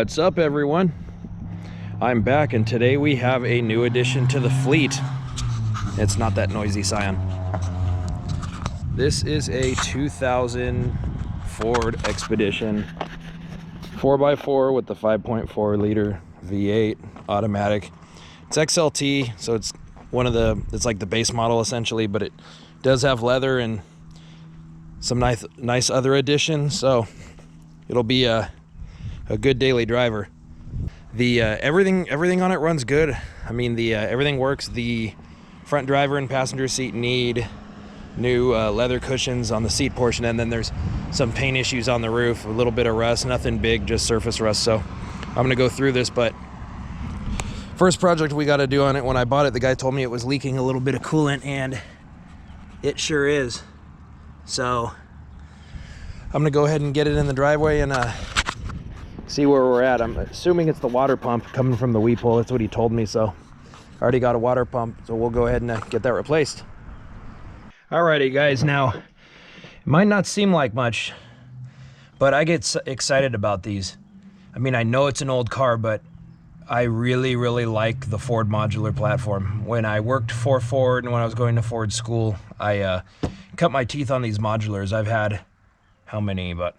What's up, everyone? I'm back, and today we have a new addition to the fleet. It's not that noisy, Scion. This is a 2000 Ford Expedition 4x4 with the 5.4 liter V8 automatic. It's XLT, so it's it's like the base model essentially, but it does have leather and some nice other additions, so it'll be a good daily driver. The everything on it runs good. I mean, everything works. The front driver and passenger seat need new leather cushions on the seat portion, and then there's some paint issues on the roof, a little bit of rust, nothing big, just surface rust. So I'm gonna go through this, but first project we got to do on it, when I bought it, the guy told me it was leaking a little bit of coolant, and it sure is. So I'm gonna go ahead and get it in the driveway and see where we're at. I'm assuming it's the water pump coming from the weep hole. That's what he told me. So I already got a water pump, so we'll go ahead and get that replaced. Alrighty guys, now it might not seem like much, but I get excited about these. I mean, I know it's an old car, but I really like the Ford modular platform. When I worked for Ford and when I was going to Ford school, I cut my teeth on these modulars. I've had, how many? About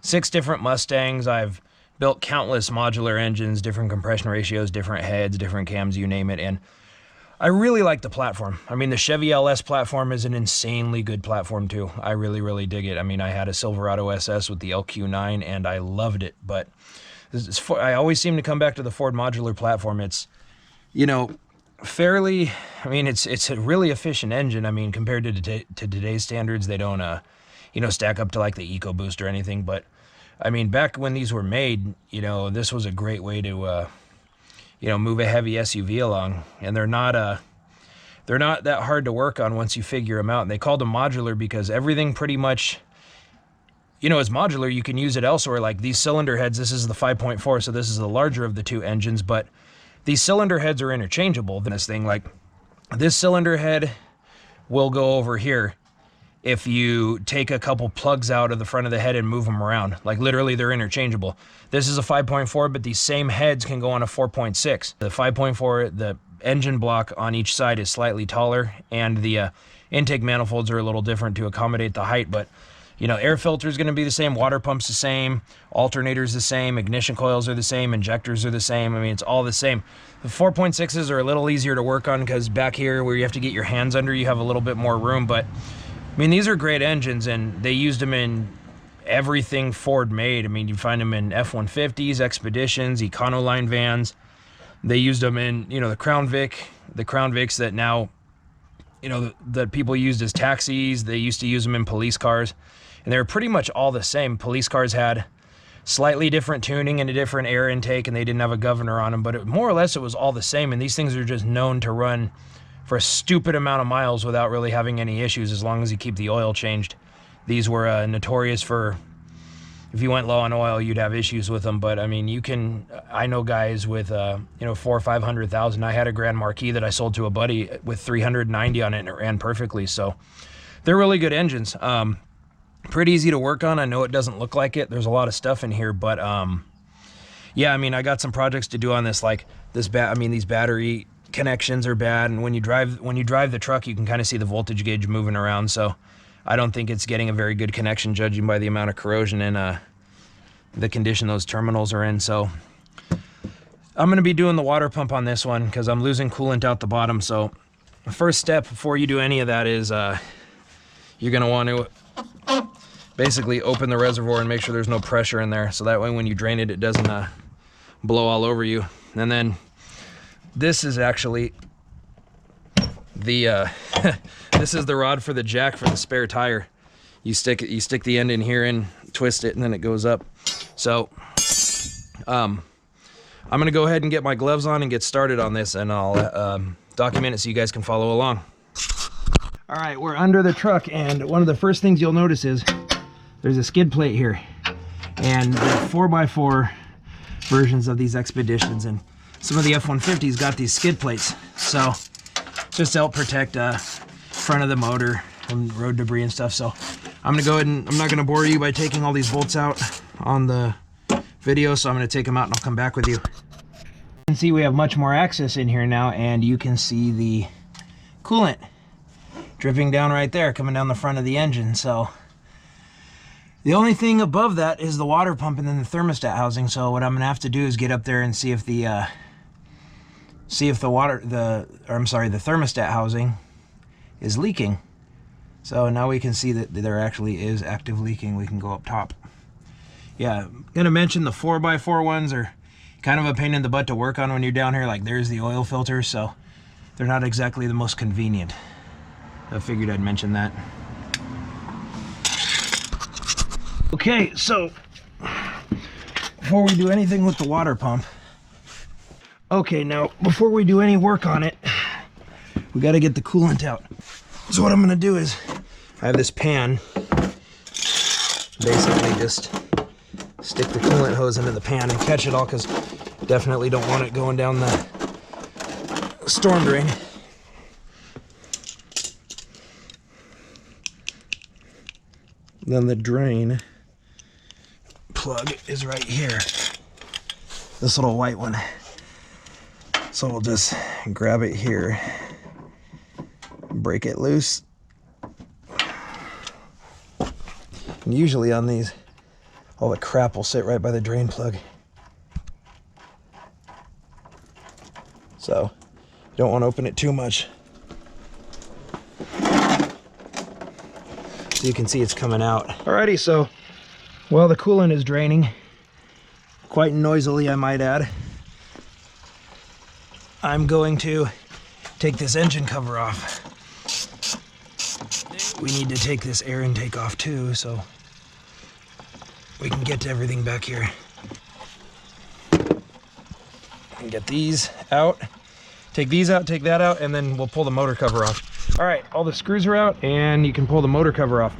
6 different Mustangs. I've built countless modular engines, different compression ratios, different heads, different cams, you name it. And I really like the platform. I mean, the Chevy LS platform is an insanely good platform too. I really dig it. I mean, I had a Silverado SS with the LQ9 and I loved it, but I always seem to come back to the Ford modular platform. It's, you know, fairly, I mean, it's a really efficient engine. I mean, compared to today's standards, they don't, you know, stack up to like the EcoBoost or anything. But I mean, back when these were made, you know, this was a great way to, you know, move a heavy SUV along. And they're not that hard to work on once you figure them out. And they called them modular because everything pretty much, you know, is modular. You can use it elsewhere. Like these cylinder heads, this is the 5.4, so this is the larger of the 2 engines, but these cylinder heads are interchangeable. This thing, like this cylinder head will go over here if you take a couple plugs out of the front of the head and move them around. Like literally they're interchangeable. This is a 5.4, but these same heads can go on a 4.6. The 5.4, the engine block on each side is slightly taller, and the intake manifolds are a little different to accommodate the height, but you know, air filter is going to be the same, water pump's the same, alternators the same, ignition coils are the same, injectors are the same. I mean, it's all the same. The 4.6s are a little easier to work on because back here where you have to get your hands under, you have a little bit more room. But I mean, these are great engines, and they used them in everything Ford made. I mean, you find them in F-150s, Expeditions, Econoline vans. They used them in, you know, the Crown Vics that now, you know, that people used as taxis. They used to use them in police cars. And they're pretty much all the same. Police cars had slightly different tuning and a different air intake, and they didn't have a governor on them, but more or less it was all the same. And these things are just known to run for a stupid amount of miles without really having any issues, as long as you keep the oil changed. These were notorious for, if you went low on oil, you'd have issues with them. But I mean, I know guys with, you know, 400,000 or 500,000. I had a Grand Marquis that I sold to a buddy with 390 on it, and it ran perfectly. So they're really good engines. Pretty easy to work on. I know it doesn't look like it. There's a lot of stuff in here, but yeah, I mean, I got some projects to do on this, like this I mean, these battery connections are bad, and when you drive the truck, you can kind of see the voltage gauge moving around. So I don't think it's getting a very good connection, judging by the amount of corrosion and the condition those terminals are in. So I'm going to be doing the water pump on this one because I'm losing coolant out the bottom. So the first step before you do any of that is you're going to want to basically open the reservoir and make sure there's no pressure in there, so that way when you drain it, it doesn't blow all over you. And then this is actually the this is the rod for the jack for the spare tire. You stick the end in here and twist it, and then it goes up. So I'm gonna go ahead and get my gloves on and get started on this, and I'll document it so you guys can follow along. All right, we're under the truck, and one of the first things you'll notice is there's a skid plate here, and the 4x4 versions of these Expeditions and some of the F-150s got these skid plates. So just to help protect front of the motor from road debris and stuff. So I'm gonna go ahead and I'm not gonna bore you by taking all these bolts out on the video, so I'm going to take them out and I'll come back with you. You can see we have much more access in here now, and you can see the coolant dripping down right there, coming down the front of the engine. So the only thing above that is the water pump and then the thermostat housing. So what I'm going to have to do is get up there and see if the thermostat housing is leaking. So now we can see that there actually is active leaking. We can go up top. Yeah, I'm gonna mention the 4x4 ones are kind of a pain in the butt to work on when you're down here. Like, there's the oil filter, so they're not exactly the most convenient. I figured I'd mention that. Okay, so before we do anything with the water pump, okay, now before we do any work on it, we got to get the coolant out. So what I'm gonna do is, I have this pan, basically just stick the coolant hose into the pan and catch it all, because definitely don't want it going down the storm drain. Then the drain plug is right here, this little white one. So we'll just grab it here, break it loose. And usually on these, all the crap will sit right by the drain plug. So you don't want to open it too much. So you can see it's coming out. Alrighty, so well, the coolant is draining quite noisily, I might add. I'm going to take this engine cover off. We need to take this air intake off too, so we can get to everything back here. And get these out, take these out, take that out, and then we'll pull the motor cover off. All right, all the screws are out, and you can pull the motor cover off.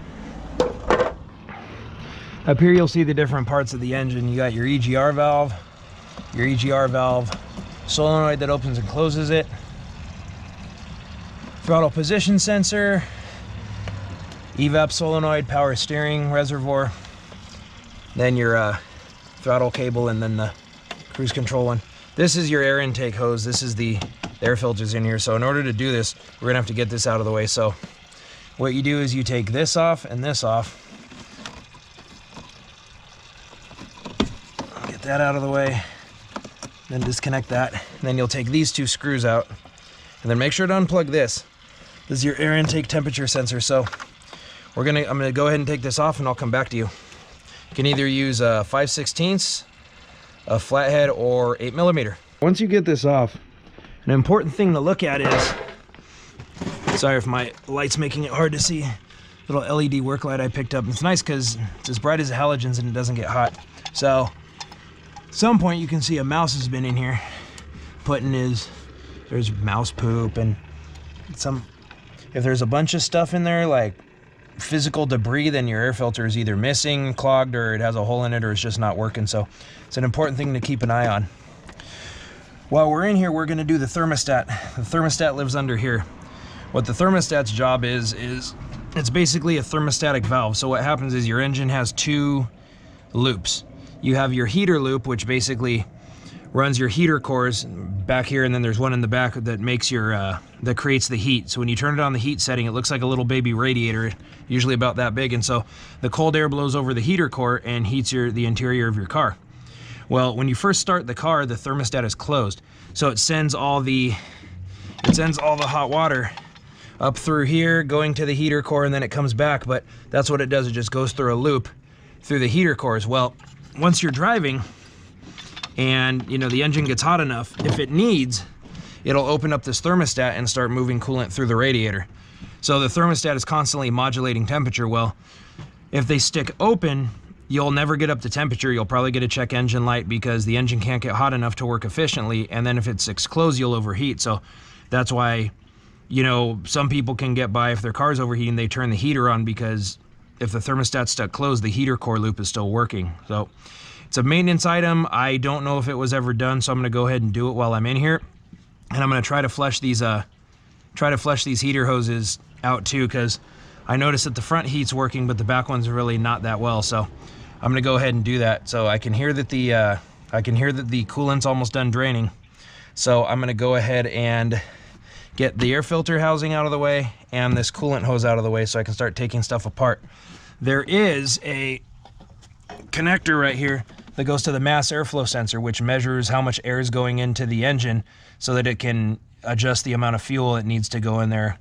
Up here you'll see the different parts of the engine. You got your EGR valve, solenoid that opens and closes it, throttle position sensor, evap solenoid, power steering reservoir, then your throttle cable, and then the cruise control one. This is your air intake hose. This is the air filters in here. So in order to do this, we're gonna have to get this out of the way. So what you do is you take this off and this off. Get that out of the way, then disconnect that. And then you'll take these two screws out, and then make sure to unplug this. This is your air intake temperature sensor. So I'm gonna go ahead and take this off, and I'll come back to you. You can either use a 5/16, a flathead, or 8mm. Once you get this off, an important thing to look at is, sorry if my light's making it hard to see, little LED work light I picked up. It's nice because it's as bright as the halogens and it doesn't get hot. So at some point you can see a mouse has been in here putting there's mouse poop, and if there's a bunch of stuff in there like physical debris, then your air filter is either missing, clogged, or it has a hole in it, or it's just not working. So it's an important thing to keep an eye on. While we're in here, we're going to do the thermostat. The thermostat lives under here. What the thermostat's job is it's basically a thermostatic valve. So what happens is your engine has two loops. You have your heater loop, which basically runs your heater cores back here, and then there's one in the back that makes that creates the heat. So when you turn it on the heat setting, it looks like a little baby radiator, usually about that big, and so the cold air blows over the heater core and heats the interior of your car. Well, when you first start the car, the thermostat is closed, so it sends all the hot water up through here, going to the heater core, and then it comes back. But that's what it does. It just goes through a loop through the heater cores. Well, once you're driving and the engine gets hot enough, if it needs, it'll open up this thermostat and start moving coolant through the radiator. So the thermostat is constantly modulating temperature. Well, if they stick open, you'll never get up to temperature. You'll probably get a check engine light because the engine can't get hot enough to work efficiently. And then if it sticks closed, you'll overheat. So that's why, some people can get by if their car's overheating, they turn the heater on, because if the thermostat's stuck closed, the heater core loop is still working. So it's a maintenance item. I don't know if it was ever done, so I'm gonna go ahead and do it while I'm in here. And I'm gonna try to flush these heater hoses out too, because I noticed that the front heat's working, but the back one's really not that well. So I'm gonna go ahead and do that. So I can hear that the coolant's almost done draining. So I'm gonna go ahead and get the air filter housing out of the way and this coolant hose out of the way so I can start taking stuff apart. There is a connector right here that goes to the mass airflow sensor, which measures how much air is going into the engine so that it can adjust the amount of fuel it needs to go in there,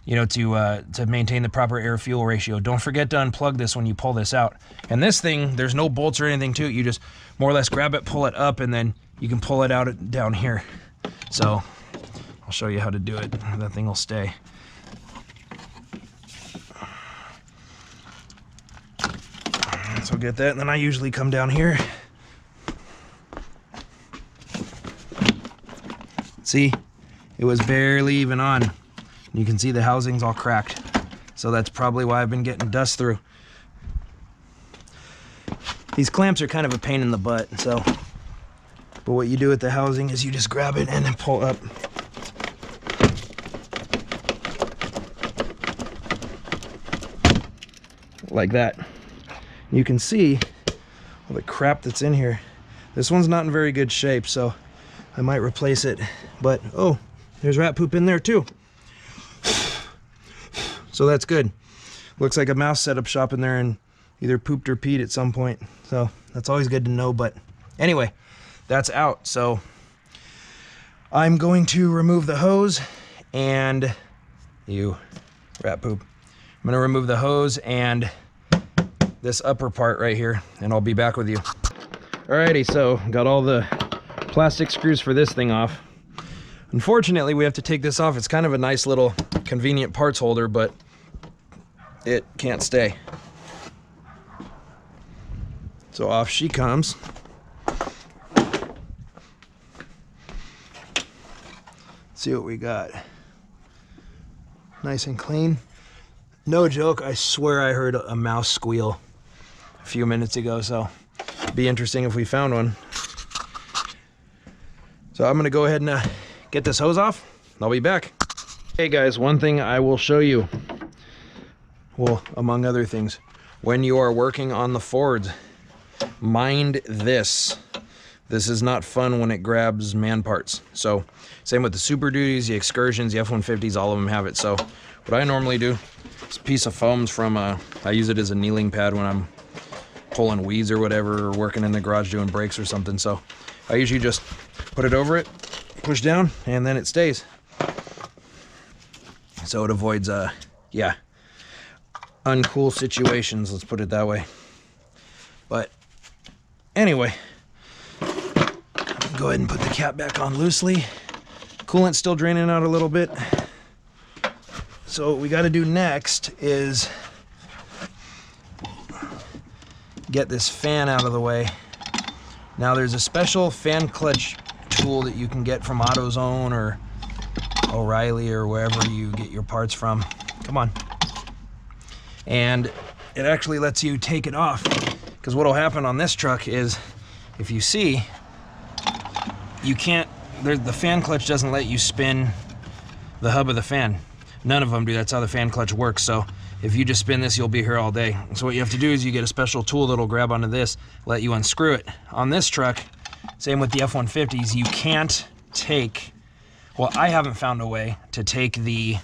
you know, to maintain the proper air fuel ratio. Don't forget to unplug this when you pull this out. And this thing, there's no bolts or anything to it. You just more or less grab it, pull it up, and then you can pull it out down here. So I'll show you how to do it. That thing will stay. So get that, and then I usually come down here. See, it was barely even on. You can see the housing's all cracked. So that's probably why I've been getting dust through. These clamps are kind of a pain in the butt, so. But what you do with the housing is you just grab it and then pull up. Like that. You can see all the crap that's in here. This one's not in very good shape, so I might replace it. But, oh, there's rat poop in there too. So that's good. Looks like a mouse set up shop in there and either pooped or peed at some point. So that's always good to know. But anyway, that's out. So I'm going to remove the hose and rat poop. I'm going to remove the hose and this upper part right here, and I'll be back with you. Alrighty, so got all the plastic screws for this thing off. Unfortunately, we have to take this off. It's kind of a nice little convenient parts holder, but it can't stay. So off she comes. See what we got. Nice and clean. No joke, I swear I heard a mouse squeal a few minutes ago, so it'd be interesting if we found one. So I'm gonna go ahead and get this hose off. I'll be back. Hey guys, one thing I will show you, well, among other things, when you are working on the Fords, mind this. This is not fun when it grabs man parts. So same with the Super Duties, the Excursions, the F-150s, all of them have it. So what I normally do is a piece of foams from, I use it as a kneeling pad when I'm pulling weeds or whatever, or working in the garage doing brakes or something. So I usually just put it over it, push down, and then it stays. So it avoids, yeah, uncool situations, let's put it that way. But anyway, go ahead and put the cap back on loosely. Coolant's still draining out a little bit. So what we got to do next is get this fan out of the way. Now there's a special fan clutch tool that you can get from AutoZone or O'Reilly or wherever you get your parts from. Come on. And it actually lets you take it off, because what'll happen on this truck is, if you see, you can't, the fan clutch doesn't let you spin the hub of the fan. None of them do. That's how the fan clutch works. So if you just spin this, you'll be here all day. So what you have to do is you get a special tool that'll grab onto this, let you unscrew it. On this truck, same with the F-150s, you can't take, well, I haven't found a way to take the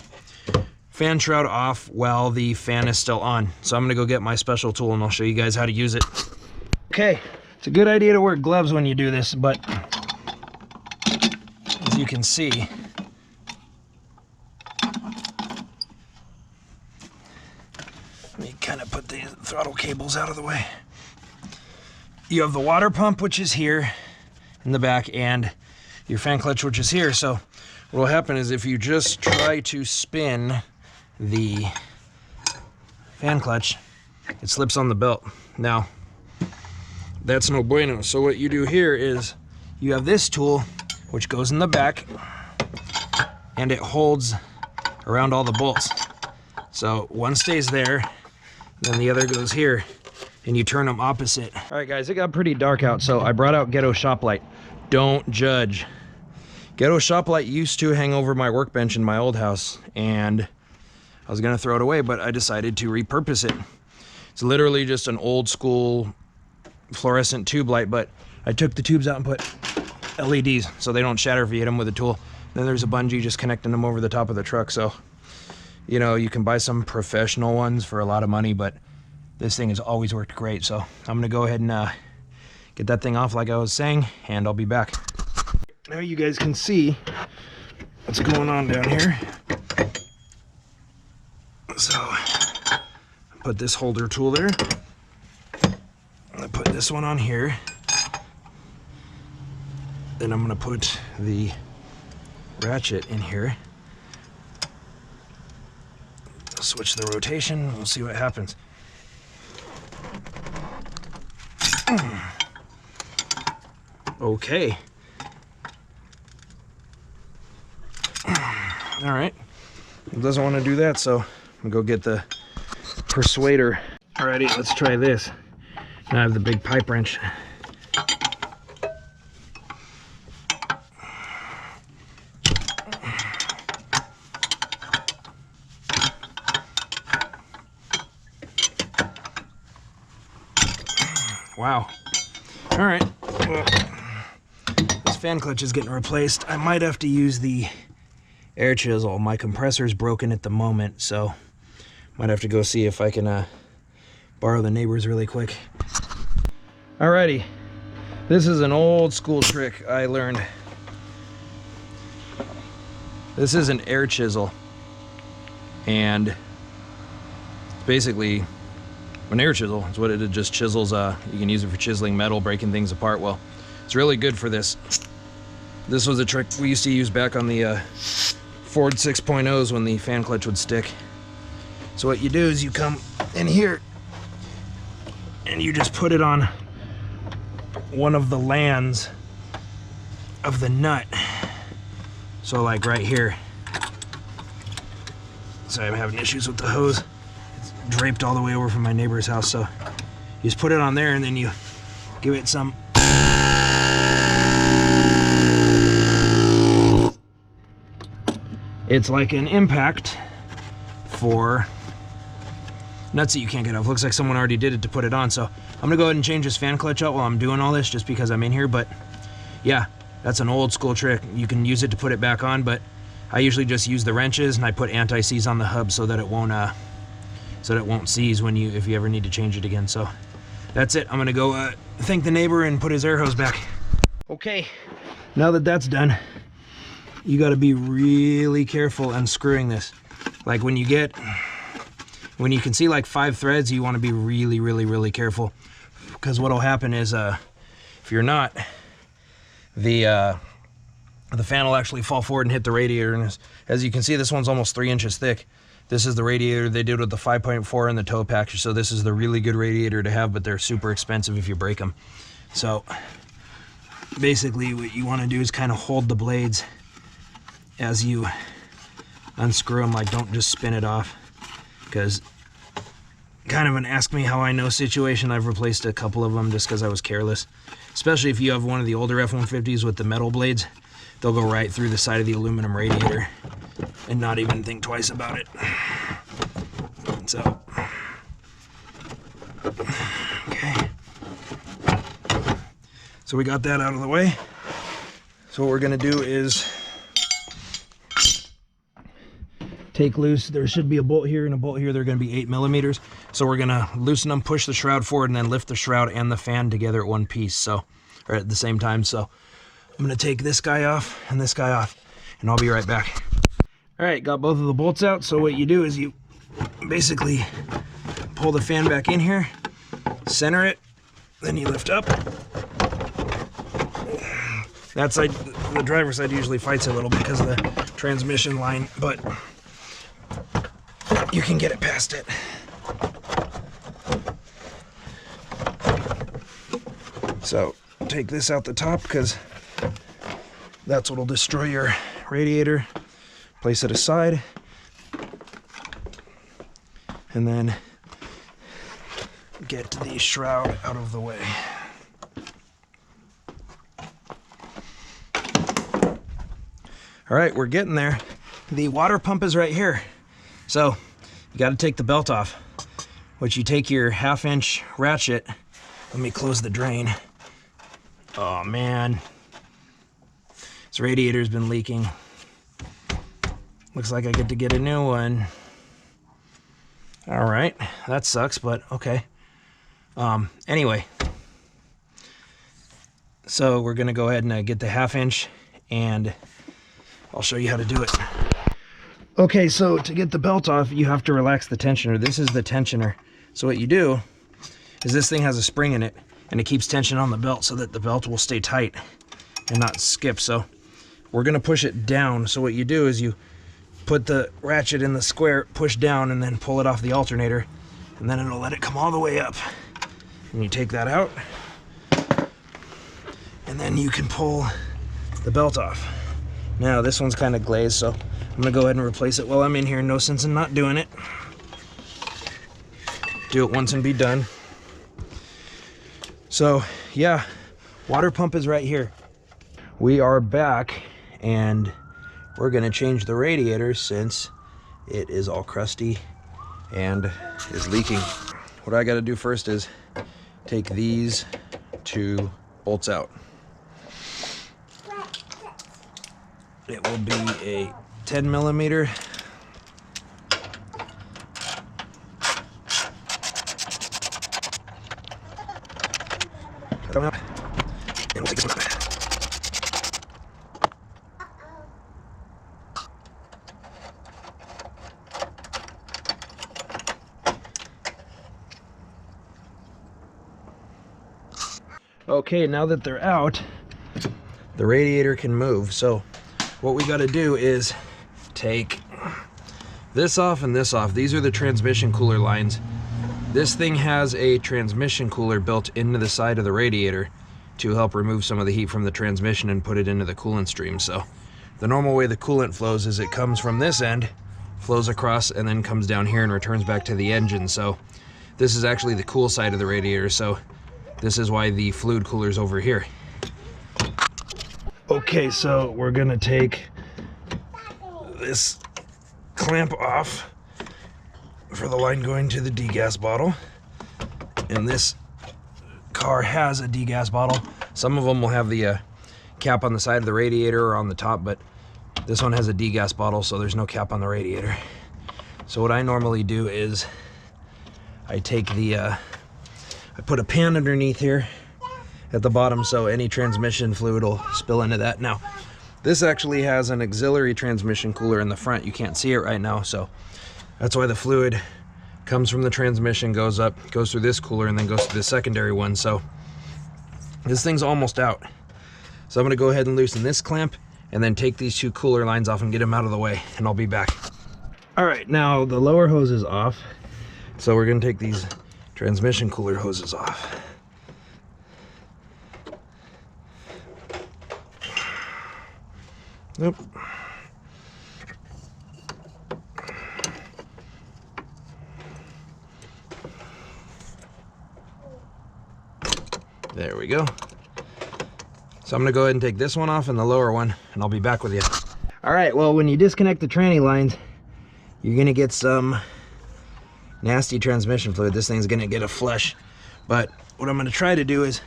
fan shroud off while the fan is still on. So I'm gonna go get my special tool and I'll show you guys how to use it. Okay, it's a good idea to wear gloves when you do this, but as you can see, let me kind of put the throttle cables out of the way. You have the water pump, which is here in the back, and your fan clutch, which is here. So what will happen is if you just try to spin the fan clutch, it slips on the belt. Now, that's no bueno. So what you do here is you have this tool, which goes in the back, and it holds around all the bolts. So one stays there, then the other goes here, and you turn them opposite. All right, guys, it got pretty dark out, so I brought out Ghetto Shoplight. Don't judge. Ghetto Shoplight used to hang over my workbench in my old house, and I was gonna throw it away, but I decided to repurpose it. It's literally just an old school fluorescent tube light, but I took the tubes out and put LEDs so they don't shatter if you hit them with a tool. Then there's a bungee just connecting them over the top of the truck. So, you know, you can buy some professional ones for a lot of money, but this thing has always worked great. So I'm gonna go ahead and get that thing off like I was saying, and I'll be back. Now you guys can see what's going on down here. So put this holder tool there. I'm gonna put this one on here. Then I'm gonna put the ratchet in here. Switch the rotation, we'll see what happens. Okay. All right. It doesn't want to do that, so I'm gonna go get the persuader. Alrighty, let's try this. Now I have the big pipe wrench. Wow. All right. Well, this fan clutch is getting replaced. I might have to use the air chisel. My compressor is broken at the moment, so might have to go see if I can borrow the neighbor's really quick. Alrighty. This is an old school trick I learned. This is an air chisel, and it's basically an air chisel. It's what it just chisels. You can use it for chiseling metal, breaking things apart. Well, it's really good for this. This was a trick we used to use back on the Ford 6.0s when the fan clutch would stick. So what you do is you come in here and you just put it on one of the lands of the nut. So like right here. Sorry, I'm having issues with the hose. Draped all the way over from my neighbor's house, so you just put it on there and then you give it some it's like an impact for nuts that you can't get off. Looks like someone already did it to put it on, so I'm gonna go ahead and change this fan clutch out while I'm doing all this just because I'm in here. But yeah, that's an old school trick. You can use it to put it back on, but I usually just use the wrenches and I put anti-seize on the hub so that it won't seize when if you ever need to change it again. So that's it. I'm gonna go thank the neighbor and put his air hose back. Okay, now that that's done, you got to be really careful unscrewing this. Like when you can see like 5 threads, you want to be really careful, because what'll happen is if you're not, the fan will actually fall forward and hit the radiator. And as you can see, this one's almost 3 inches thick. This is the radiator they did with the 5.4 and the tow package. So this is the really good radiator to have, but they're super expensive if you break them. So basically what you want to do is kind of hold the blades as you unscrew them. Like, don't just spin it off, because kind of an ask me how I know situation. I've replaced a couple of them just because I was careless. Especially if you have one of the older F-150s with the metal blades, they'll go right through the side of the aluminum radiator and not even think twice about it. So, okay. So we got that out of the way. So what we're gonna do is take loose. There should be a bolt here and a bolt here. They're gonna be 8 millimeters. So we're gonna loosen them, push the shroud forward, and then lift the shroud and the fan together at one piece. So, or at the same time. So I'm gonna take this guy off and this guy off, and I'll be right back. All right, got both of the bolts out. So what you do is you basically pull the fan back in here, center it, then you lift up. That side, the driver's side, usually fights a little because of the transmission line, but you can get it past it. So take this out the top, because that's what'll destroy your radiator. Place it aside, and then get the shroud out of the way. All right, we're getting there. The water pump is right here. So you got to take the belt off, which you take your 1/2 inch ratchet Let me close the drain. Oh man, this radiator's been leaking. Looks like I get to get a new one. All right, that sucks, but okay. Anyway, so we're gonna go ahead and get the 1/2 inch, and I'll show you how to do it. Okay, so to get the belt off, you have to relax the tensioner. This is the tensioner. So what you do is this thing has a spring in it, and it keeps tension on the belt so that the belt will stay tight and not skip. So we're gonna push it down. So what you do is you put the ratchet in the square, push down, and then pull it off the alternator, and then it'll let it come all the way up. And you take that out, and then you can pull the belt off. Now this one's kind of glazed, so I'm gonna go ahead and replace it while I'm in here. No sense in not doing it. Do it once and be done. So yeah, water pump is right here. We are back, and we're gonna change the radiator since it is all crusty and is leaking. What I gotta do first is take these 2 bolts out. It will be a 10 millimeter. And we'll take this one out. Okay, now that they're out, the radiator can move. So what we got to do is take this off and this off. These are the transmission cooler lines. This thing has a transmission cooler built into the side of the radiator to help remove some of the heat from the transmission and put it into the coolant stream. So the normal way the coolant flows is it comes from this end, flows across, and then comes down here and returns back to the engine. So this is actually the cool side of the radiator. So this is why the fluid cooler is over here. Okay, so we're gonna take this clamp off for the line going to the degas bottle. And this car has a degas bottle. Some of them will have the cap on the side of the radiator or on the top, but this one has a degas bottle, so there's no cap on the radiator. So what I normally do is I take the, I put a pan underneath here at the bottom so any transmission fluid will spill into that. Now, this actually has an auxiliary transmission cooler in the front. You can't see it right now, so that's why the fluid comes from the transmission, goes up, goes through this cooler, and then goes to the secondary one. So this thing's almost out. So I'm gonna go ahead and loosen this clamp and then take these 2 cooler lines off and get them out of the way, and I'll be back. All right, now the lower hose is off. So we're gonna take these transmission cooler hoses off. Nope. There we go. So I'm gonna go ahead and take this one off and the lower one, and I'll be back with you. All right, well, when you disconnect the tranny lines, you're gonna get some nasty transmission fluid. This thing's gonna get a flush. But what I'm gonna try to do is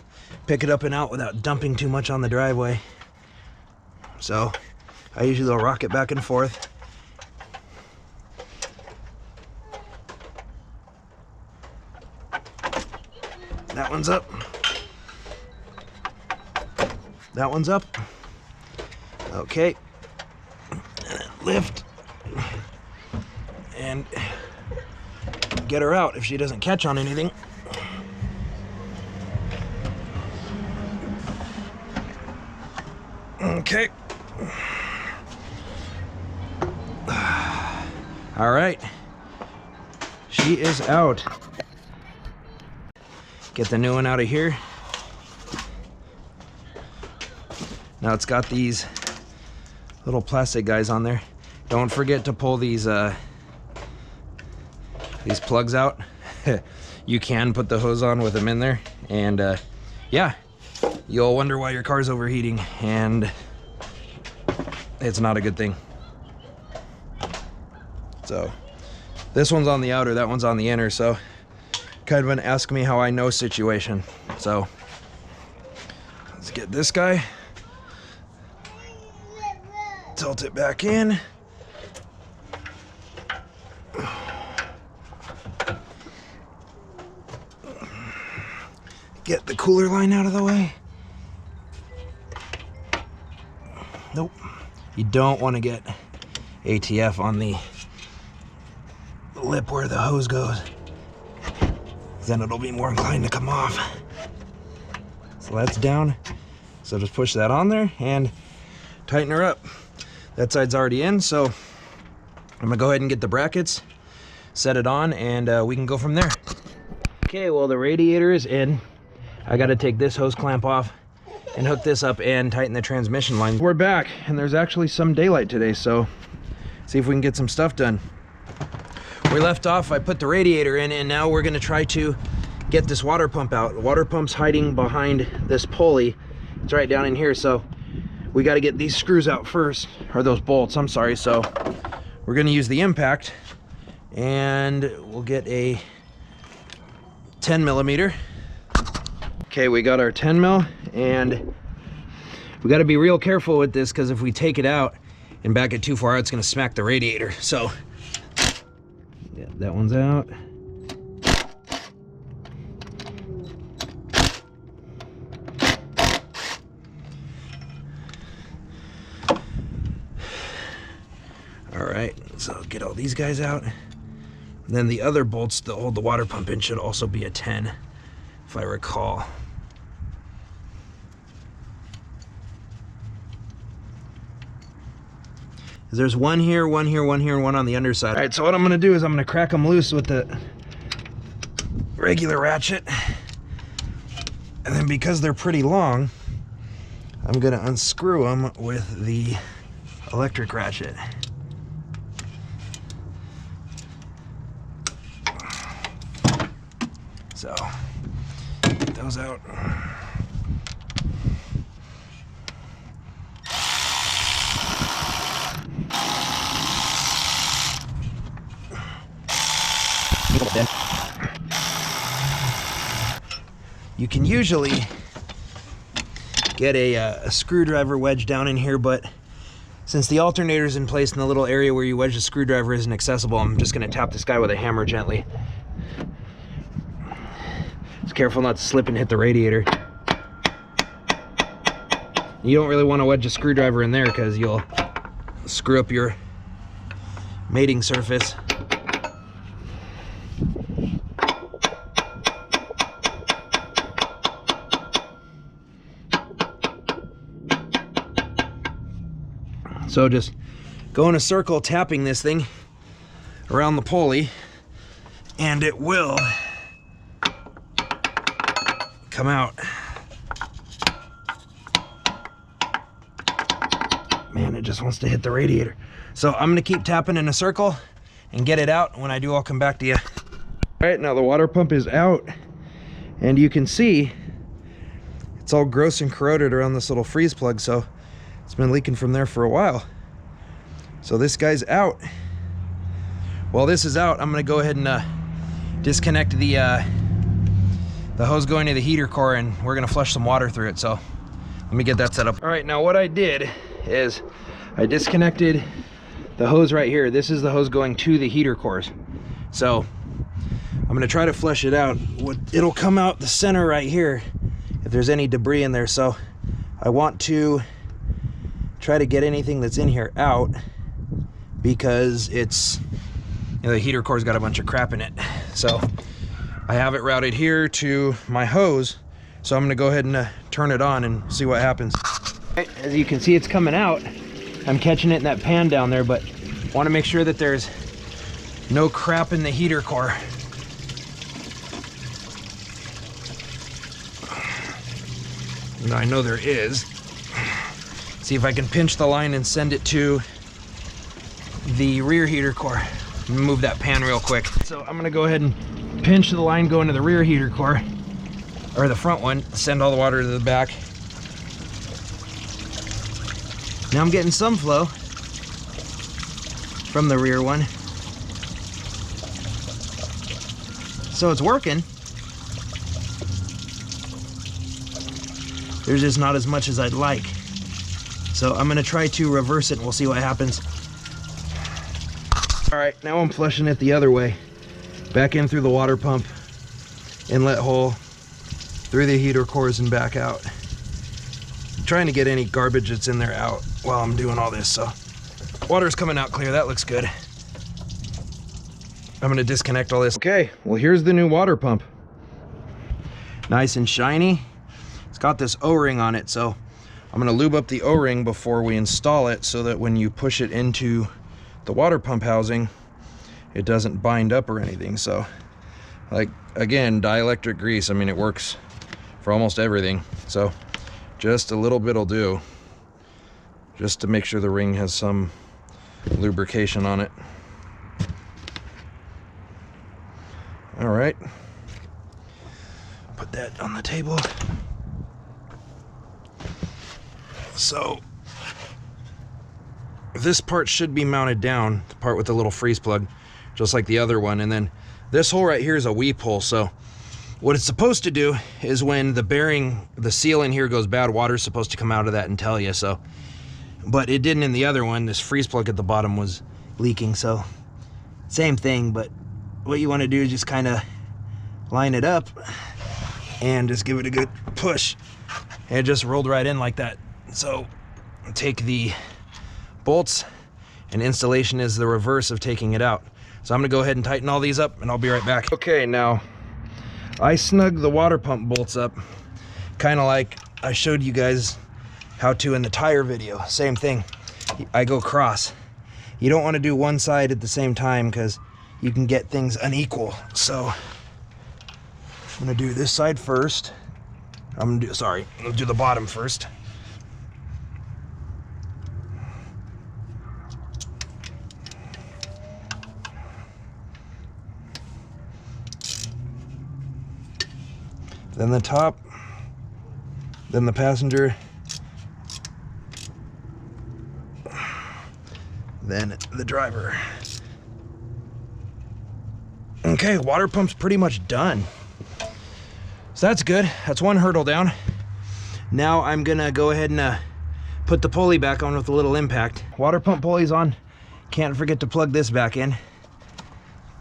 pick it up and out without dumping too much on the driveway. So I usually will rock it back and forth. That one's up. That one's up. Okay. And then lift. And get her out if she doesn't catch on anything. Okay. All right. She is out. Get the new one out of here. Now it's got these little plastic guys on there. Don't forget to pull these plugs out. You can put the hose on with them in there, and yeah, you'll wonder why your car's overheating, and it's not a good thing. So this one's on the outer, that one's on the inner, so kind of an ask me how I know situation. So let's get this guy, tilt it back in. Get the cooler line out of the way. Nope. You don't want to get ATF on the lip where the hose goes. Then it'll be more inclined to come off. So that's down. So just push that on there and tighten her up. That side's already in, so I'm gonna go ahead and get the brackets, set it on, and we can go from there. Okay, well, the radiator is in. I gotta take this hose clamp off and hook this up and tighten the transmission line. We're back, and there's actually some daylight today, so see if we can get some stuff done. We left off, I put the radiator in, and now we're gonna try to get this water pump out. The water pump's hiding behind this pulley. It's right down in here, so we gotta get these screws out first, or those bolts, I'm sorry. So we're gonna use the impact, and we'll get a 10 millimeter. Okay, we got our 10 mil, and we got to be real careful with this, because if we take it out and back it too far out, it's going to smack the radiator. So yeah, that one's out. All right, so get all these guys out. And then the other bolts that hold the water pump in should also be a 10, if I recall. There's one here, one here, one here, and one on the underside. All right, so what I'm gonna do is I'm gonna crack them loose with the regular ratchet. And then because they're pretty long, I'm gonna unscrew them with the electric ratchet. So, get those out. You can usually get a screwdriver wedge down in here, but since the alternator's in place in the little area where you wedge the screwdriver isn't accessible, I'm just gonna tap this guy with a hammer gently. Just careful not to slip and hit the radiator. You don't really want to wedge a screwdriver in there because you'll screw up your mating surface. So just go in a circle, tapping this thing around the pulley, and it will come out. Man, it just wants to hit the radiator. So I'm gonna keep tapping in a circle and get it out. When I do, I'll come back to you. All right, now the water pump is out, and you can see it's all gross and corroded around this little freeze plug, so it's been leaking from there for a while. So this guy's out. While this is out, I'm gonna go ahead and disconnect the hose going to the heater core, and we're gonna flush some water through it. So let me get that set up. All right, now what I did is I disconnected the hose right here. This is the hose going to the heater cores. So I'm gonna try to flush it out. It'll come out the center right here if there's any debris in there. So I want to try to get anything that's in here out, because it's, you know, the heater core's got a bunch of crap in it. So I have it routed here to my hose, so I'm gonna go ahead and turn it on and see what happens. As you can see, it's coming out. I'm catching it in that pan down there, but want to make sure that there's no crap in the heater core. And I know there is. See if I can pinch the line and send it to the rear heater core. Move that pan real quick. So I'm gonna go ahead and pinch the line going to the rear heater core, or the front one, send all the water to the back. Now I'm getting some flow from the rear one. So it's working. there's just not as much as I'd like. So I'm gonna try to reverse it and we'll see what happens. All right, now I'm flushing it the other way. Back in through the water pump, inlet hole, through the heater cores and back out. I'm trying to get any garbage that's in there out while I'm doing all this. So water's coming out clear, that looks good. I'm gonna disconnect all this. Okay, well here's the new water pump. Nice and shiny. It's got this O-ring on it, so I'm gonna lube up the O-ring before we install it so that when you push it into the water pump housing, it doesn't bind up or anything. So, like, again, dielectric grease, I mean, it works for almost everything. So just a little bit will do, just to make sure the ring has some lubrication on it. All right, put that on the table. So this part should be mounted down, the part with the little freeze plug, just like the other one. And then this hole right here is a weep hole. So what it's supposed to do is when the bearing, the seal in here goes bad, water's supposed to come out of that and tell you. So, but it didn't in the other one. This freeze plug at the bottom was leaking. So same thing, but what you want to do is just kind of line it up and just give it a good push. And it just rolled right in like that. So take the bolts, and installation is the reverse of taking it out. So I'm gonna go ahead and tighten all these up and I'll be right back. Okay, now I snug the water pump bolts up kind of like I showed you guys how to in the tire video. Same thing, I go cross. You don't want to do one side at the same time because you can get things unequal. So I'm gonna do this side first. I'm gonna do the bottom first. Then the top, then the passenger, then the driver. Okay, water pump's pretty much done. So that's good. That's one hurdle down. Now I'm gonna go ahead and put the pulley back on with a little impact. Water pump pulley's on. Can't forget to plug this back in.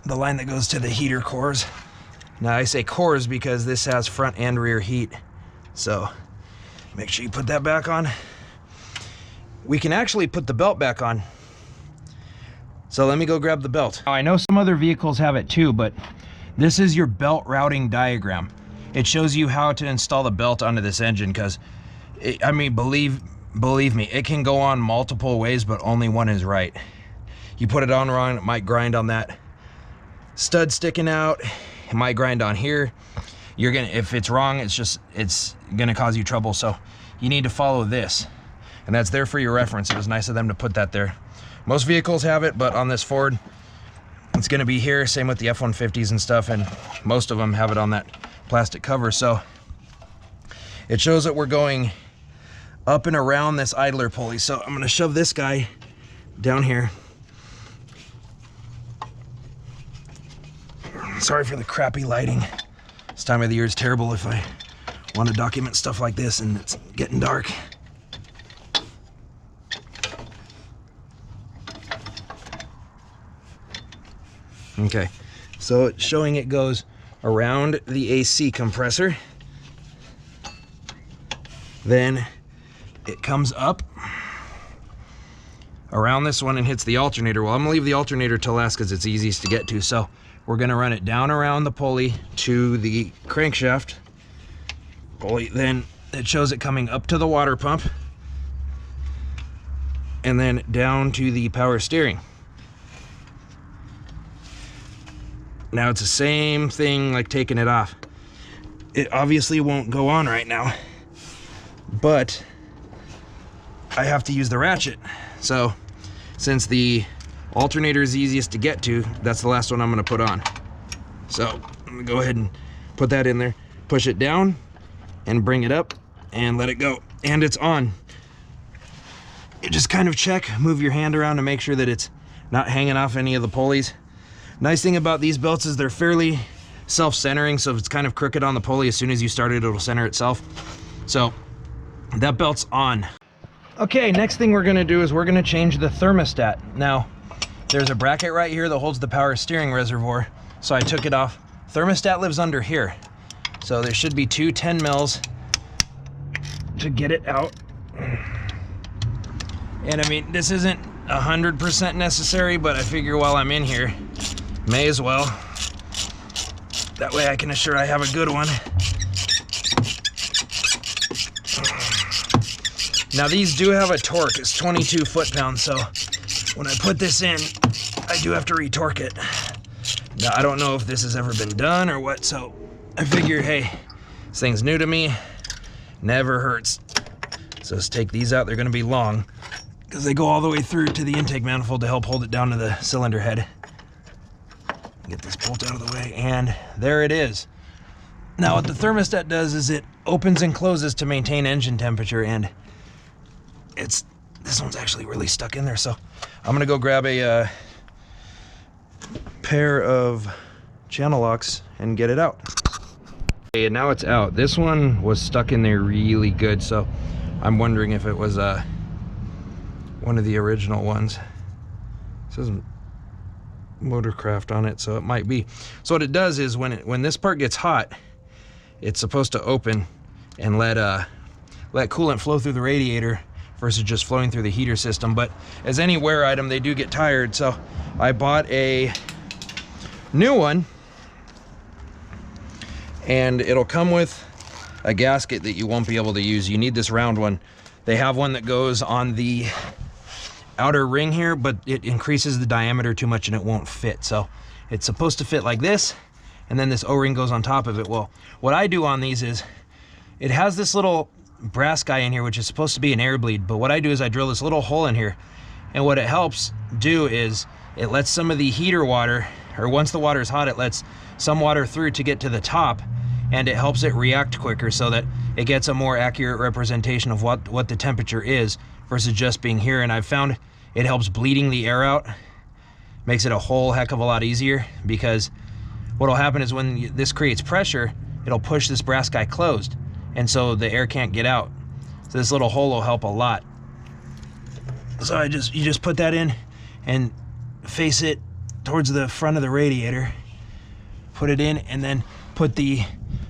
The line that goes to the heater cores. Now I say cores because this has front and rear heat. So make sure you put that back on. We can actually put the belt back on. So let me go grab the belt. Now, I know some other vehicles have it too, but this is your belt routing diagram. It shows you how to install the belt onto this engine because, I mean, believe me, it can go on multiple ways, but only one is right. You put it on wrong, it might grind on that stud sticking out. It might grind on here. You're gonna, if it's wrong, it's gonna cause you trouble. So you need to follow this, and that's there for your reference. It was nice of them to put that there. Most vehicles have it, but on this Ford, it's gonna be here. Same with the F-150s and stuff, and most of them have it on that plastic cover. So it shows that we're going up and around this idler pulley. So I'm gonna shove this guy down here. Sorry for the crappy lighting. This time of the year is terrible if I want to document stuff like this and it's getting dark. Okay, so it's showing it goes around the AC compressor. Then it comes up around this one and hits the alternator. Well, I'm gonna leave the alternator till last because it's easiest to get to. So we're gonna run it down around the pulley to the crankshaft pulley. Then it shows it coming up to the water pump and then down to the power steering. Now it's the same thing like taking it off. It obviously won't go on right now, but I have to use the ratchet. So since the alternator is easiest to get to, that's the last one I'm gonna put on. So I'm gonna go ahead and put that in there, push it down and bring it up and let it go. And it's on. You just kind of check, move your hand around to make sure that it's not hanging off any of the pulleys. Nice thing about these belts is they're fairly self-centering, so if it's kind of crooked on the pulley, as soon as you start it, it'll center itself. So That belt's on. Okay, next thing we're gonna do is we're gonna change the thermostat. Now, there's a bracket right here that holds the power steering reservoir, so I took it off. Thermostat lives under here. So there should be two 10 mils to get it out. And I mean, this isn't 100% necessary, but I figure while I'm in here, may as well. That way I can assure I have a good one. Now these do have a torque, it's 22 foot-pounds, so when I put this in, I do have to retorque it. Now I don't know if this has ever been done or what, so I figure, hey, this thing's new to me, never hurts. So let's take these out, they're gonna be long, because they go all the way through to the intake manifold to help hold it down to the cylinder head. Get this bolt out of the way, and there it is. Now what the thermostat does is it opens and closes to maintain engine temperature, and this one's actually really stuck in there, so I'm gonna go grab a pair of channel locks and get it out. Okay, and now it's out. This one was stuck in there really good, so I'm wondering if it was one of the original ones. It says Motorcraft on it, so it might be. So what it does is when this part gets hot, it's supposed to open and let coolant flow through the radiator versus just flowing through the heater system. But as any wear item, they do get tired, so I bought a new one, and it'll come with a gasket that you won't be able to use. You need this round one. They have one that goes on the outer ring here, but it increases the diameter too much and it won't fit. So it's supposed to fit like this, and then this O-ring goes on top of it. Well, what I do on these is, it has this little brass guy in here, which is supposed to be an air bleed, but what I do is I drill this little hole in here, and what it helps do is it lets some of the heater water, or once the water is hot, it lets some water through to get to the top, and it helps it react quicker so that it gets a more accurate representation of what the temperature is versus just being here. And I've found it helps bleeding the air out, makes it a whole heck of a lot easier, because what'll happen is when this creates pressure, it'll push this brass guy closed, and so the air can't get out. So this little hole will help a lot. So you just put that in and face it towards the front of the radiator, put it in, and then put the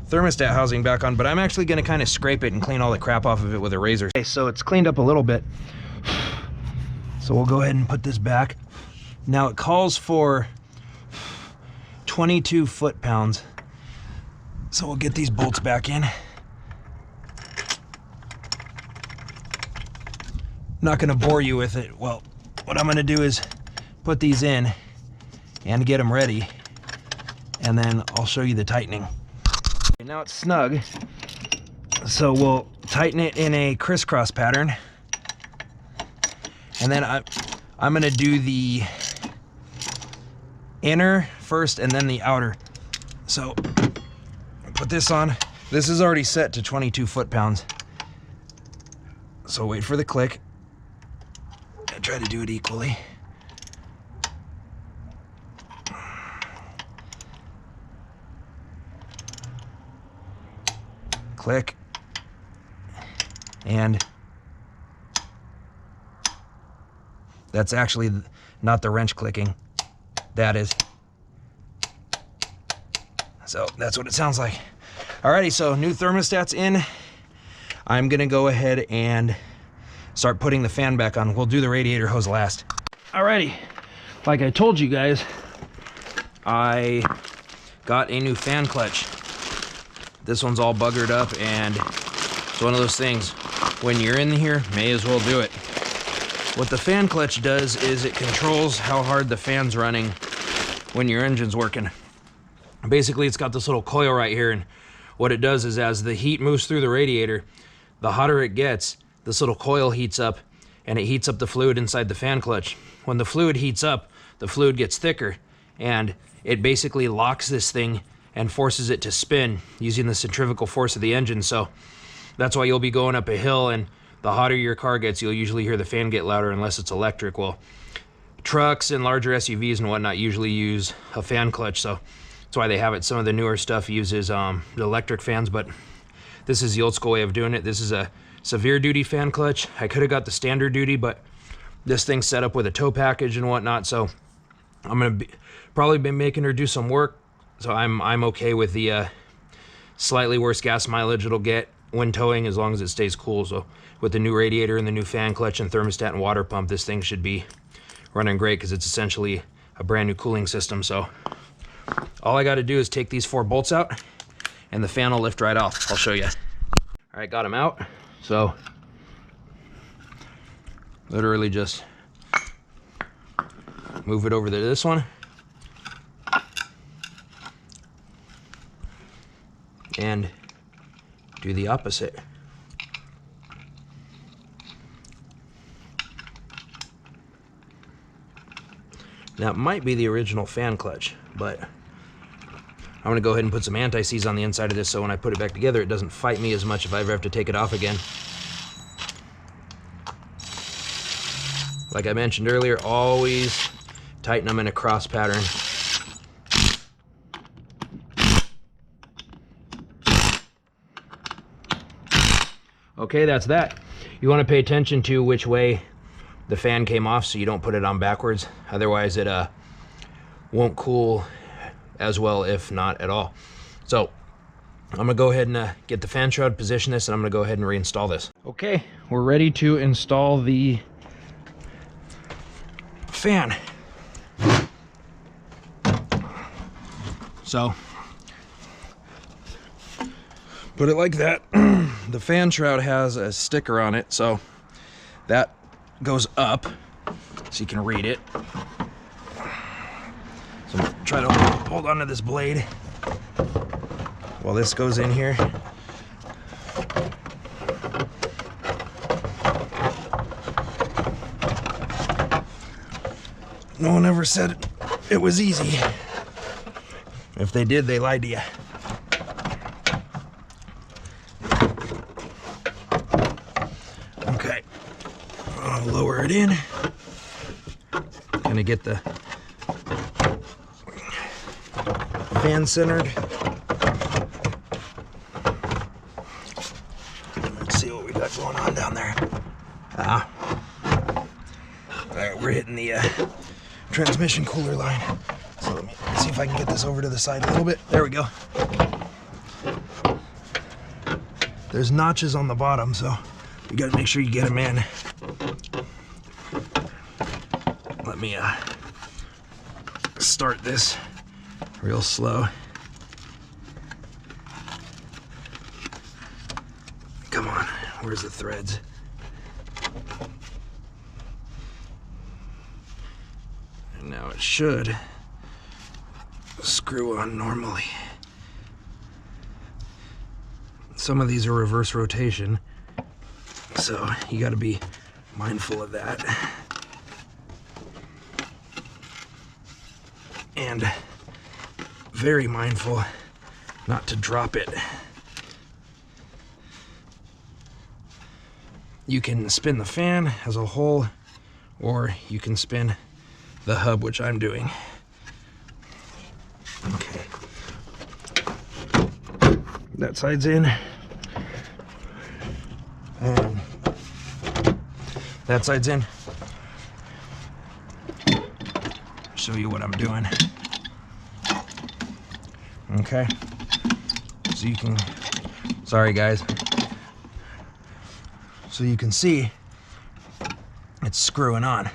thermostat housing back on. But I'm actually gonna kind of scrape it and clean all the crap off of it with a razor. Okay, so it's cleaned up a little bit. So we'll go ahead and put this back. Now it calls for 22 foot-pounds. So we'll get these bolts back in. Not gonna bore you with it. Well, what I'm gonna do is put these in and get them ready, and then I'll show you the tightening. Okay, now it's snug, so we'll tighten it in a crisscross pattern, and then I'm gonna do the inner first and then the outer. So put this on. This is already set to 22 foot-pounds, so wait for the click. Try to do it equally. Click. And that's actually not the wrench clicking. That is. So that's what it sounds like. Alrighty, so new thermostat's in. I'm gonna go ahead and start putting the fan back on. We'll do the radiator hose last. Alrighty, like I told you guys, I got a new fan clutch. This one's all buggered up, and it's one of those things, when you're in here, may as well do it. What the fan clutch does is it controls how hard the fan's running when your engine's working. Basically, it's got this little coil right here, and what it does is as the heat moves through the radiator, the hotter it gets, this little coil heats up, and it heats up the fluid inside the fan clutch. When the fluid heats up, the fluid gets thicker, and it basically locks this thing and forces it to spin using the centrifugal force of the engine. So that's why you'll be going up a hill, and the hotter your car gets, you'll usually hear the fan get louder unless it's electric. Well, trucks and larger SUVs and whatnot usually use a fan clutch, so that's why they have it. Some of the newer stuff uses the electric fans, but this is the old school way of doing it. This is a severe duty fan clutch. I could have got the standard duty, but this thing's set up with a tow package and whatnot, so I'm gonna probably be making her do some work. So I'm okay with the slightly worse gas mileage it'll get when towing, as long as it stays cool. So with the new radiator and the new fan clutch and thermostat and water pump, this thing should be running great because it's essentially a brand new cooling system. So all I got to do is take these 4 bolts out and the fan will lift right off. I'll show you. All right, got them out. So literally just move it over to this one and do the opposite. Now it might be the original fan clutch, but I'm gonna go ahead and put some anti-seize on the inside of this so when I put it back together it doesn't fight me as much if I ever have to take it off again. Like I mentioned earlier, always tighten them in a cross pattern. Okay, that's that. You want to pay attention to which way the fan came off so you don't put it on backwards. Otherwise it won't cool as well, if not at all. So I'm gonna go ahead and get the fan shroud, position this, and I'm gonna go ahead and reinstall this. Okay, we're ready to install the fan. So put it like that. The fan shroud has a sticker on it, so that goes up so you can read it. So I'm gonna try to hold on to this blade while this goes in here. No one ever said it was easy. If they did, they lied to you. Okay, I'll lower it in. Gonna get the fan centered. Let's see what we got going on down there. All right, we're hitting the transmission cooler line. So let me see if I can get this over to the side a little bit. There we go. There's notches on the bottom, so you gotta make sure you get them in. Let me start this real slow. Come on, where's the threads? And now it should screw on normally. Some of these are reverse rotation, so you got to be mindful of that. And very mindful not to drop it. You can spin the fan as a whole, or you can spin the hub, which I'm doing. Okay. That side's in. And that side's in. Show you what I'm doing. Okay. So you can, sorry guys. So you can see it's screwing on.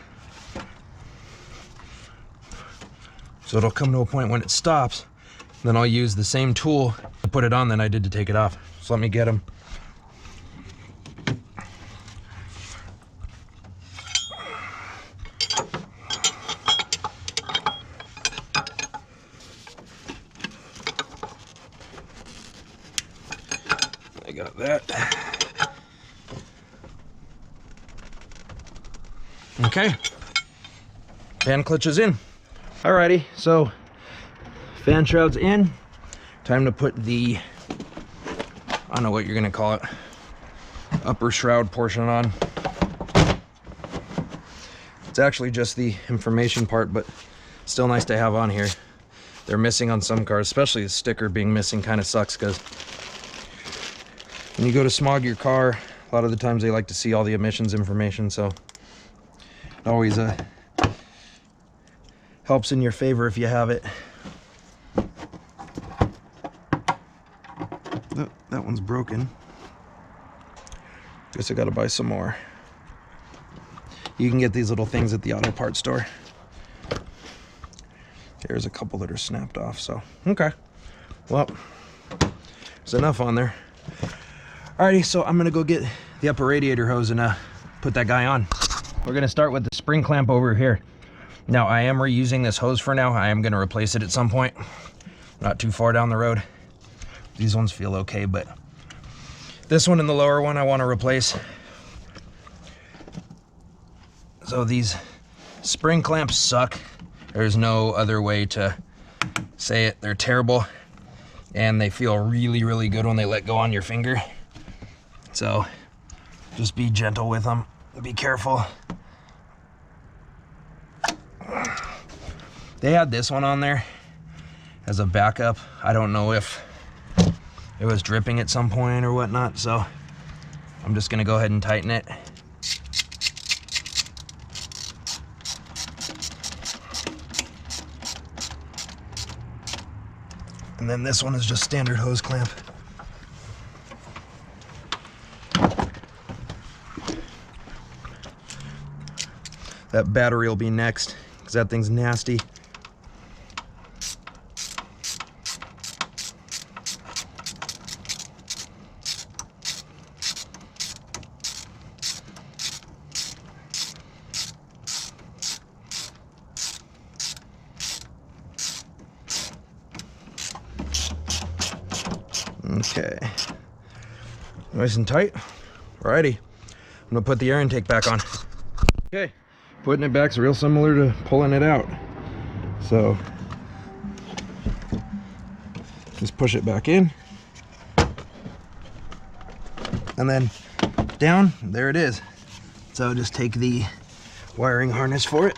So it'll come to a point when it stops, then I'll use the same tool to put it on than I did to take it off. So let me get them. I got that. Okay. Fan clutch is in. Alrighty, so fan shroud's in. Time to put the, I don't know what you're gonna call it, upper shroud portion on. It's actually just the information part, but still nice to have on here. They're missing on some cars, especially the sticker being missing kind of sucks, because when you go to smog your car, A lot of the times they like to see all the emissions information, so it always helps in your favor if you have it. Oh, that one's broken. Guess I gotta buy some more. You can get these little things at the auto parts store. There's a couple that are snapped off, so okay. Well, there's enough on there. Alrighty, so I'm gonna go get the upper radiator hose and put that guy on. We're gonna start with the spring clamp over here. Now, I am reusing this hose for now. I am gonna replace it at some point. Not too far down the road. These ones feel okay, but this one and the lower one I wanna replace. So these spring clamps suck. There's no other way to say it. They're terrible, and they feel really, really good when they let go on your finger. So just be gentle with them. Be careful. They had this one on there as a backup. I don't know if it was dripping at some point or whatnot, so I'm just gonna go ahead and tighten it. And then this one is just standard hose clamp. That battery will be next, because that thing's nasty. Okay, nice and tight. Alrighty, I'm gonna put the air intake back on. Okay, putting it back is real similar to pulling it out. So just push it back in, and then down, there it is. So just take the wiring harness for it,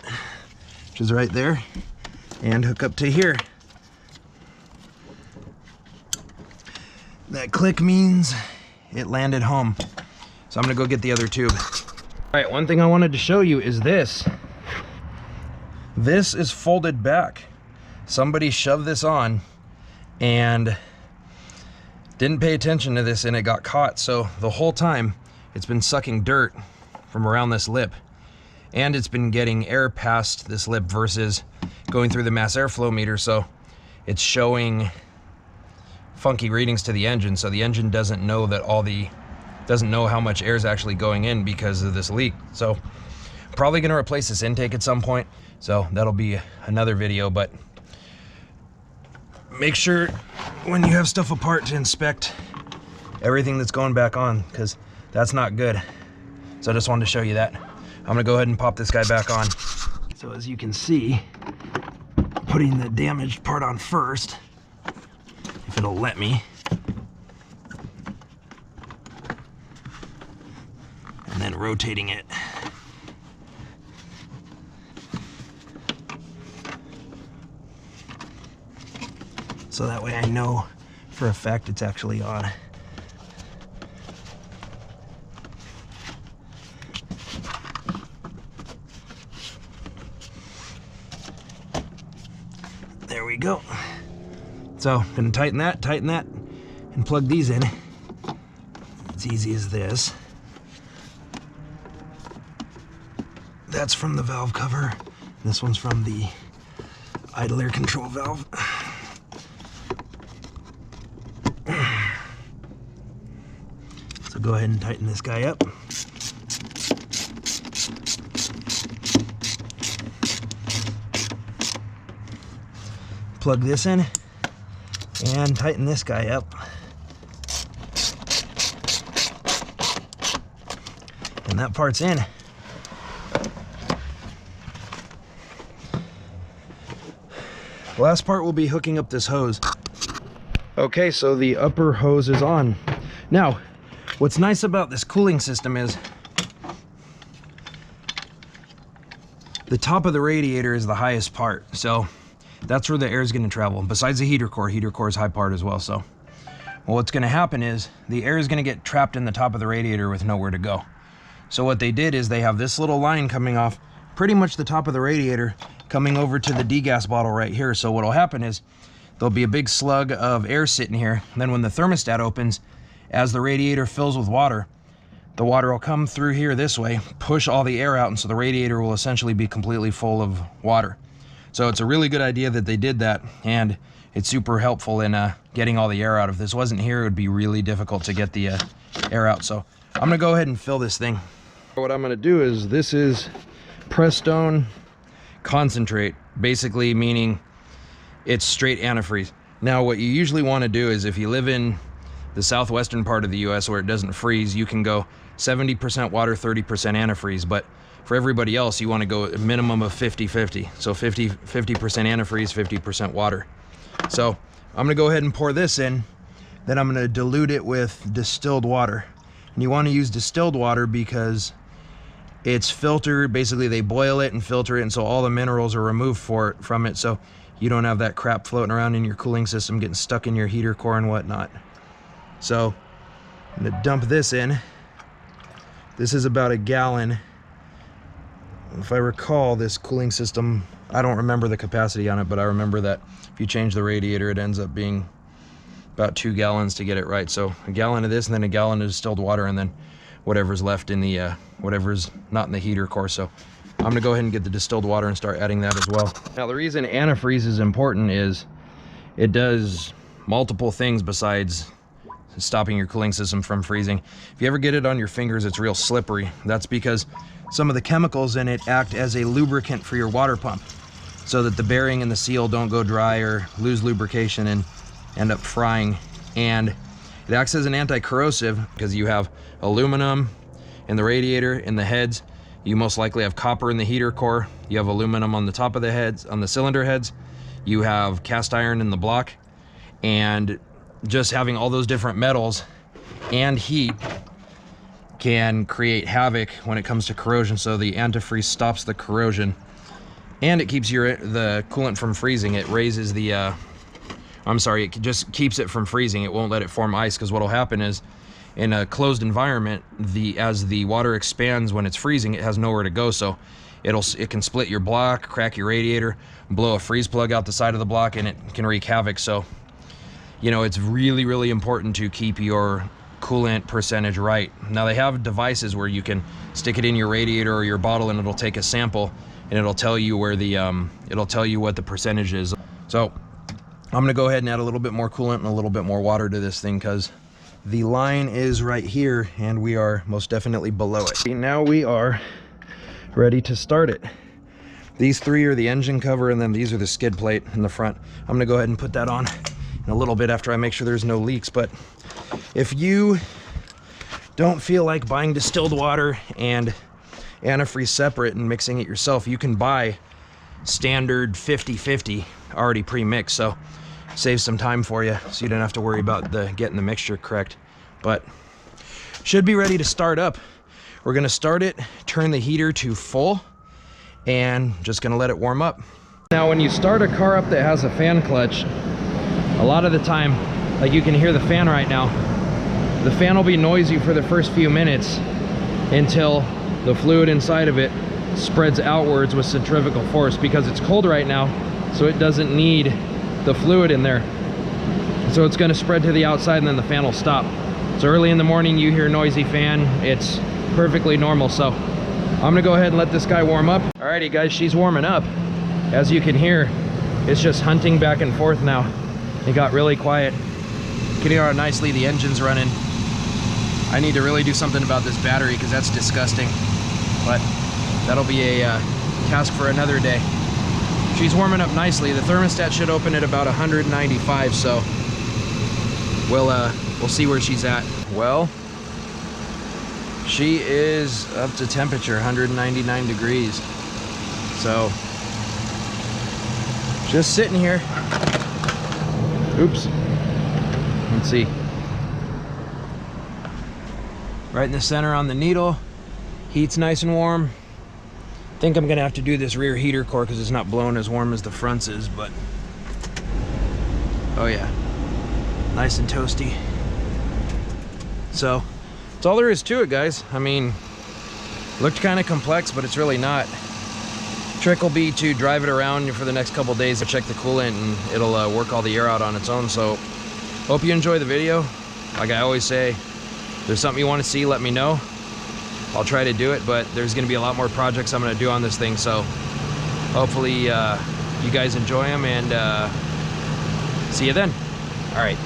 which is right there, and hook up to here. That click means it landed home. So I'm gonna go get the other tube. All right, one thing I wanted to show you is this. This is folded back. Somebody shoved this on and didn't pay attention to this, and it got caught. So the whole time it's been sucking dirt from around this lip, and it's been getting air past this lip versus going through the mass airflow meter. So it's showing funky readings to the engine, so the engine doesn't know that doesn't know how much air is actually going in because of this leak. So probably going to replace this intake at some point, so that'll be another video. But make sure when you have stuff apart to inspect everything that's going back on, because that's not good. So I just wanted to show you that. I'm gonna go ahead and pop this guy back on. So as you can see, putting the damaged part on first, if it'll let me. And then rotating it. So that way I know for a fact it's actually on. There we go. So I'm gonna tighten that, and plug these in. It's easy as this. That's from the valve cover. This one's from the idle air control valve. So go ahead and tighten this guy up. Plug this in and tighten this guy up. And that part's in. The last part will be hooking up this hose. Okay, so the upper hose is on. Now, what's nice about this cooling system is the top of the radiator is the highest part. So that's where the air is going to travel. Besides the heater core is high part as well. So Well, what's going to happen is the air is going to get trapped in the top of the radiator with nowhere to go. So what they did is they have this little line coming off pretty much the top of the radiator coming over to the degas bottle right here. So what will happen is there'll be a big slug of air sitting here. And then when the thermostat opens, as the radiator fills with water, the water will come through here this way, push all the air out, and so the radiator will essentially be completely full of water. So it's a really good idea that they did that, and it's super helpful in getting all the air out. If this wasn't here, it would be really difficult to get the air out. So I'm gonna go ahead and fill this thing. What I'm gonna do is, this is Prestone concentrate, basically meaning it's straight antifreeze. Now what you usually wanna do is, if you live in the southwestern part of the US where it doesn't freeze, you can go 70% water, 30% antifreeze. But for everybody else, you wanna go a minimum of 50-50. So 50% antifreeze, 50% water. So I'm gonna go ahead and pour this in, then I'm gonna dilute it with distilled water. And you wanna use distilled water because it's filtered, basically they boil it and filter it, and so all the minerals are removed from it, so you don't have that crap floating around in your cooling system getting stuck in your heater core and whatnot. So I'm gonna dump this in. This is about a gallon. If I recall, this cooling system, I don't remember the capacity on it, but I remember that if you change the radiator, it ends up being about 2 gallons to get it right. So a gallon of this, and then a gallon of distilled water, and then whatever's left in the, whatever's not in the heater core. So I'm gonna go ahead and get the distilled water and start adding that as well. Now the reason antifreeze is important is it does multiple things besides stopping your cooling system from freezing. If you ever get it on your fingers, it's real slippery. That's because some of the chemicals in it act as a lubricant for your water pump, so that the bearing and the seal don't go dry or lose lubrication and end up frying. And it acts as an anti-corrosive because you have aluminum in the radiator, in the heads. You most likely have copper in the heater core. You have aluminum on the top of the heads, on the cylinder heads. You have cast iron in the block. And just having all those different metals and heat can create havoc when it comes to corrosion. So the antifreeze stops the corrosion, and it keeps the coolant from freezing. It raises the it just keeps it from freezing. It won't let it form ice, because what'll happen is, in a closed environment, as the water expands when it's freezing, it has nowhere to go. So it can split your block, crack your radiator, blow a freeze plug out the side of the block, and it can wreak havoc. So, you know, it's really, really important to keep your coolant percentage right. Now they have devices where you can stick it in your radiator or your bottle, and it'll take a sample and it'll tell you where the it'll tell you what the percentage is. So I'm gonna go ahead and add a little bit more coolant and a little bit more water to this thing, because the line is right here and we are most definitely below it. Now we are ready to start it. These three are the engine cover, and then these are the skid plate in the front. I'm gonna go ahead and put that on in a little bit after I make sure there's no leaks. But if you don't feel like buying distilled water and antifreeze separate and mixing it yourself, you can buy standard 50-50 already pre-mixed, so saves some time for you, so you don't have to worry about getting the mixture correct. But should be ready to start up. We're gonna start it, turn the heater to full, and just gonna let it warm up. Now when you start a car up that has a fan clutch, a lot of the time, like you can hear the fan right now, the fan will be noisy for the first few minutes until the fluid inside of it spreads outwards with centrifugal force, because it's cold right now, so it doesn't need the fluid in there. So it's gonna spread to the outside, and then the fan will stop. So early in the morning you hear noisy fan, it's perfectly normal. So I'm gonna go ahead and let this guy warm up. Alrighty guys, she's warming up. As you can hear, it's just hunting back and forth now. It got really quiet. You can hear how nicely the engine's running. I need to really do something about this battery, because that's disgusting. But that'll be a task for another day. She's warming up nicely. The thermostat should open at about 195, so we'll see where she's at. Well, she is up to temperature, 199 degrees. So just sitting here. Oops. Let's see. Right in the center on the needle. Heat's nice and warm. I think I'm gonna have to do this rear heater core because it's not blowing as warm as the fronts is, but oh yeah. Nice and toasty. So that's all there is to it, guys. I mean, looked kind of complex, but it's really not. Trick will be to drive it around for the next couple days to check the coolant, and it'll work all the air out on its own. So hope you enjoy the video. Like I always say, if there's something you want to see, let me know. I'll try to do it, but there's going to be a lot more projects I'm going to do on this thing. So hopefully you guys enjoy them, and see you then. All right.